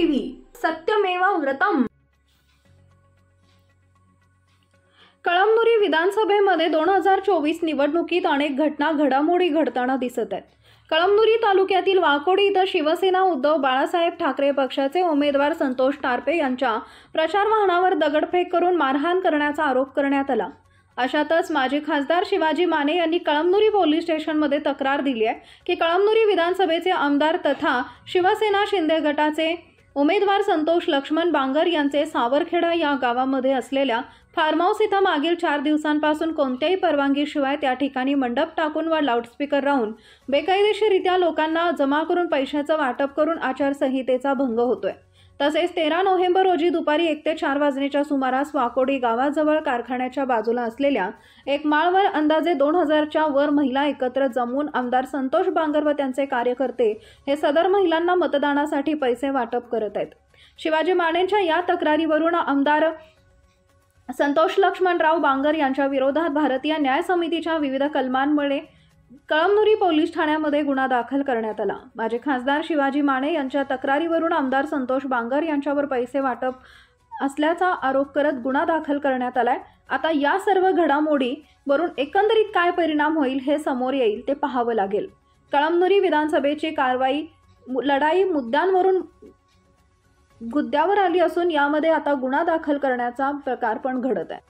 TV सत्यमेव व्रतम। कळमनुरी विधानसभेमध्ये 2024 निवडणुकीत अनेक घडामोडी घडताना दिसत आहेत। कळमनुरी तालुक्यातील वाकोडी इथं शिवसेना उद्धव बाळासाहेब ठाकरे पक्षाचे उमेदवार संतोष टारपे यांच्या प्रचार वाहनावर दगडफेक करून मारहाण करण्याचा आरोप करण्यात आला। अशातच माजी खासदार शिवाजी माने यांनी कळमनुरी पोलीस स्टेशनमध्ये तक्रार दिली आहे की कळमनुरी विधानसभेचे आमदार तथा शिवसेना शिंदे गटाचे उमेदवार संतोष लक्ष्मण बांगर यांचे सावरखेडा या गावामध्ये असलेल्या फार्म हाऊस इथं मागील 4 दिवसांपासून कोणत्याही परवानगीशिवाय त्या ठिकाणी मंडप टाकून व लाऊडस्पीकर राहून बेकायदेशीररित्या लोकांना जमा करून पैशाचं वाटप करून आचारसंहितेचा भंग होतोय। तसेच 13 नोव्हेंबर रोजी दुपारी 1 ते 4 वाजण्याच्या सुमारास वाकोडी गावाजवळ कारखान्याच्या बाजूला असलेल्या एक माळवर अंदाजे 2000च्या वर महिला एकत्र जमून आमदार संतोष बांगर व त्यांचे कार्यकर्ते हे सदर महिलांना मतदानासाठी पैसे वाटप करत आहेत। शिवाजी मानेंच्या या तक्रारीवरून आमदार संतोष लक्ष्मणराव बांगर यांच्या विरोधात भारतीय न्याय समितीच्या विविध कलमांमुळे कळमनुरी पोलीस ठाण्यामध्ये गुन्हा दाखल करण्यात आला। माजी खासदार शिवाजी माने यांच्या तक्रारीवरून आमदार संतोष बांगर यांच्यावर पैसे वाटप असल्याचा आरोप करत गुन्हा दाखल करण्यात आलाय। आता या सर्व घडामोडीवरून एकंदरीत काय परिणाम होईल हे समोर येईल ते पाहावं लागेल। कळमनुरी विधानसभेची लढाई मुद्द्यावर आली असून यामध्ये आता गुन्हा दाखल करण्याचा प्रकार पण घडत आहे।